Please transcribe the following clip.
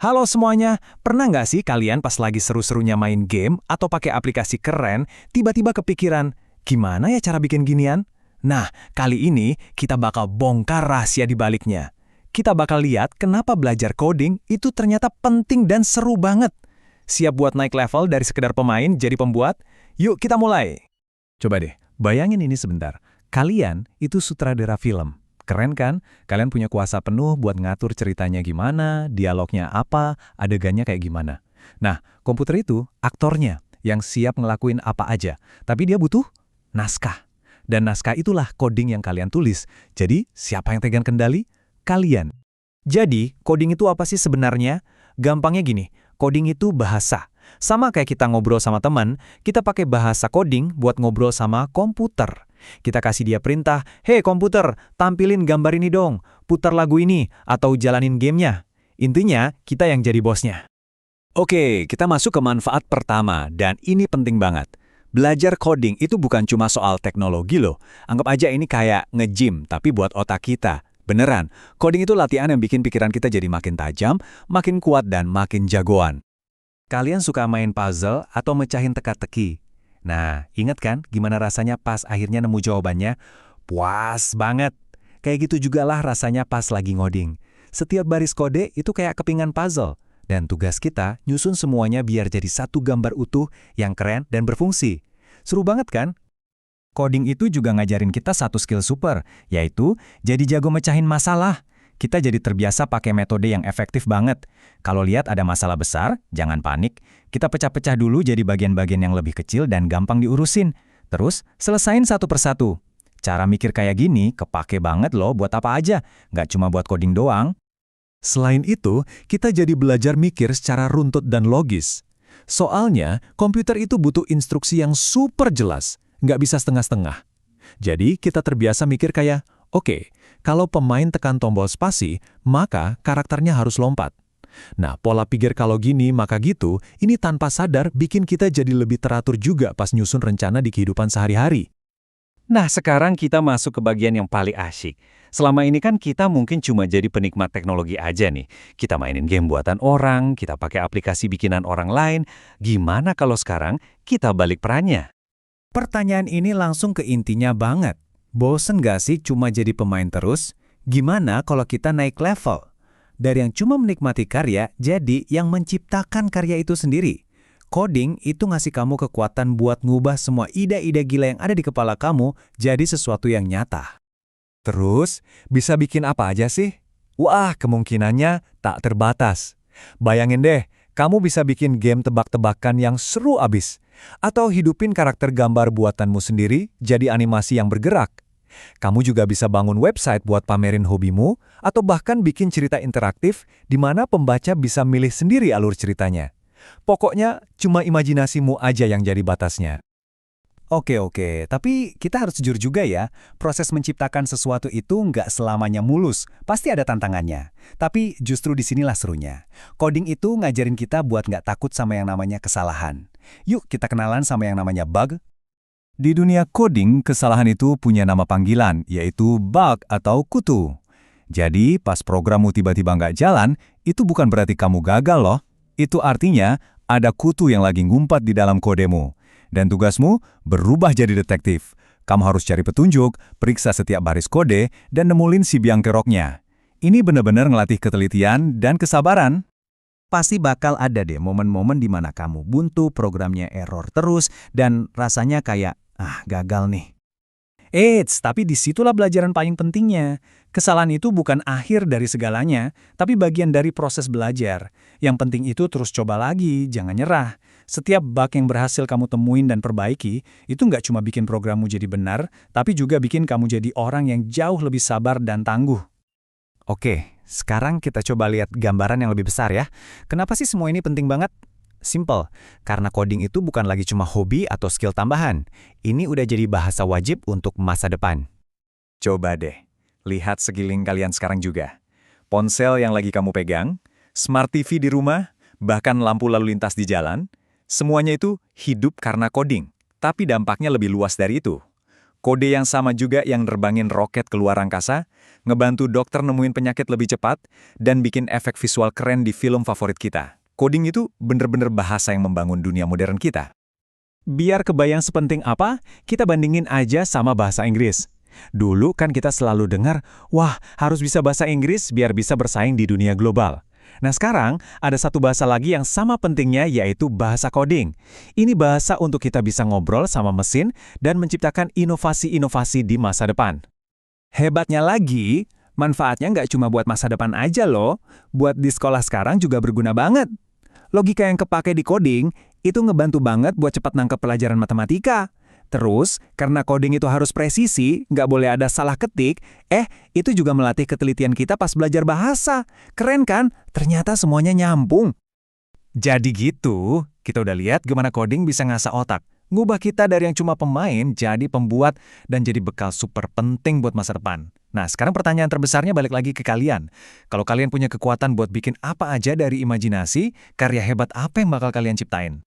Halo semuanya, pernah nggak sih kalian pas lagi seru-serunya main game atau pakai aplikasi keren, tiba-tiba kepikiran, gimana ya cara bikin ginian? Nah, kali ini kita bakal bongkar rahasia di baliknya. Kita bakal lihat kenapa belajar coding itu ternyata penting dan seru banget. Siap buat naik level dari sekedar pemain jadi pembuat? Yuk kita mulai. Coba deh, bayangin ini sebentar. Kalian itu sutradara film. Keren kan? Kalian punya kuasa penuh buat ngatur ceritanya gimana, dialognya apa, adegannya kayak gimana. Nah, komputer itu aktornya yang siap ngelakuin apa aja. Tapi dia butuh naskah. Dan naskah itulah coding yang kalian tulis. Jadi, siapa yang pegang kendali? Kalian. Jadi, coding itu apa sih sebenarnya? Gampangnya gini, coding itu bahasa. Sama kayak kita ngobrol sama teman, kita pakai bahasa coding buat ngobrol sama komputer. Kita kasih dia perintah, "Hei komputer, tampilin gambar ini dong, putar lagu ini, atau jalanin gamenya." Intinya, kita yang jadi bosnya. Oke, kita masuk ke manfaat pertama, dan ini penting banget. Belajar coding itu bukan cuma soal teknologi loh. Anggap aja ini kayak nge-gym, tapi buat otak kita. Beneran, coding itu latihan yang bikin pikiran kita jadi makin tajam, makin kuat, dan makin jagoan. Kalian suka main puzzle atau mecahin teka-teki? Nah, ingat kan gimana rasanya pas akhirnya nemu jawabannya? Puas banget. Kayak gitu jugalah rasanya pas lagi ngoding. Setiap baris kode itu kayak kepingan puzzle. Dan tugas kita nyusun semuanya biar jadi satu gambar utuh yang keren dan berfungsi. Seru banget kan? Coding itu juga ngajarin kita satu skill super, yaitu jadi jago mecahin masalah. Kita jadi terbiasa pakai metode yang efektif banget. Kalau lihat ada masalah besar, jangan panik. Kita pecah-pecah dulu jadi bagian-bagian yang lebih kecil dan gampang diurusin. Terus, selesain satu persatu. Cara mikir kayak gini kepake banget loh buat apa aja, nggak cuma buat coding doang. Selain itu, kita jadi belajar mikir secara runtut dan logis. Soalnya, komputer itu butuh instruksi yang super jelas, nggak bisa setengah-setengah. Jadi, kita terbiasa mikir kayak, oke, kalau pemain tekan tombol spasi, maka karakternya harus lompat. Nah, pola pikir kalau gini, maka gitu, ini tanpa sadar bikin kita jadi lebih teratur juga pas nyusun rencana di kehidupan sehari-hari. Nah, sekarang kita masuk ke bagian yang paling asyik. Selama ini kan kita mungkin cuma jadi penikmat teknologi aja nih. Kita mainin game buatan orang, kita pakai aplikasi bikinan orang lain. Gimana kalau sekarang kita balik perannya? Pertanyaan ini langsung ke intinya banget. Bosen gak sih cuma jadi pemain terus? Gimana kalau kita naik level? Dari yang cuma menikmati karya, jadi yang menciptakan karya itu sendiri. Coding itu ngasih kamu kekuatan buat ngubah semua ide-ide gila yang ada di kepala kamu jadi sesuatu yang nyata. Terus, bisa bikin apa aja sih? Wah, kemungkinannya tak terbatas. Bayangin deh, kamu bisa bikin game tebak-tebakan yang seru abis. Atau hidupin karakter gambar buatanmu sendiri jadi animasi yang bergerak. Kamu juga bisa bangun website buat pamerin hobimu, atau bahkan bikin cerita interaktif di mana pembaca bisa milih sendiri alur ceritanya. Pokoknya, cuma imajinasimu aja yang jadi batasnya. Oke, tapi kita harus jujur juga ya, proses menciptakan sesuatu itu nggak selamanya mulus, pasti ada tantangannya. Tapi justru disinilah serunya. Coding itu ngajarin kita buat nggak takut sama yang namanya kesalahan. Yuk kita kenalan sama yang namanya bug. Di dunia coding, kesalahan itu punya nama panggilan, yaitu bug atau kutu. Jadi, pas programmu tiba-tiba nggak jalan, itu bukan berarti kamu gagal loh. Itu artinya ada kutu yang lagi ngumpat di dalam kodemu. Dan tugasmu berubah jadi detektif. Kamu harus cari petunjuk, periksa setiap baris kode, dan nemulin si biang keroknya. Ini benar-benar ngelatih ketelitian dan kesabaran. Pasti bakal ada deh momen-momen di mana kamu buntu, programnya error terus, dan rasanya kayak, gagal nih. Eits, tapi disitulah belajaran paling pentingnya. Kesalahan itu bukan akhir dari segalanya, tapi bagian dari proses belajar. Yang penting itu terus coba lagi, jangan nyerah. Setiap bug yang berhasil kamu temuin dan perbaiki, itu nggak cuma bikin programmu jadi benar, tapi juga bikin kamu jadi orang yang jauh lebih sabar dan tangguh. Oke, sekarang kita coba lihat gambaran yang lebih besar ya. Kenapa sih semua ini penting banget? Simple, karena coding itu bukan lagi cuma hobi atau skill tambahan. Ini udah jadi bahasa wajib untuk masa depan. Coba deh, lihat sekeliling kalian sekarang juga. Ponsel yang lagi kamu pegang, smart TV di rumah, bahkan lampu lalu lintas di jalan, semuanya itu hidup karena coding. Tapi dampaknya lebih luas dari itu. Kode yang sama juga yang nerbangin roket keluar angkasa, ngebantu dokter nemuin penyakit lebih cepat, dan bikin efek visual keren di film favorit kita. Coding itu bener-bener bahasa yang membangun dunia modern kita. Biar kebayang sepenting apa, kita bandingin aja sama bahasa Inggris. Dulu kan kita selalu dengar, wah harus bisa bahasa Inggris biar bisa bersaing di dunia global. Nah sekarang, ada satu bahasa lagi yang sama pentingnya yaitu bahasa coding. Ini bahasa untuk kita bisa ngobrol sama mesin dan menciptakan inovasi-inovasi di masa depan. Hebatnya lagi, manfaatnya nggak cuma buat masa depan aja loh, buat di sekolah sekarang juga berguna banget. Logika yang kepake di coding, itu ngebantu banget buat cepat nangkep pelajaran matematika. Terus, karena coding itu harus presisi, nggak boleh ada salah ketik, itu juga melatih ketelitian kita pas belajar bahasa. Keren kan? Ternyata semuanya nyambung. Jadi gitu, kita udah lihat gimana coding bisa ngasah otak. Ngubah kita dari yang cuma pemain jadi pembuat dan jadi bekal super penting buat masa depan. Nah, sekarang pertanyaan terbesarnya balik lagi ke kalian. Kalau kalian punya kekuatan buat bikin apa aja dari imajinasi, karya hebat apa yang bakal kalian ciptain?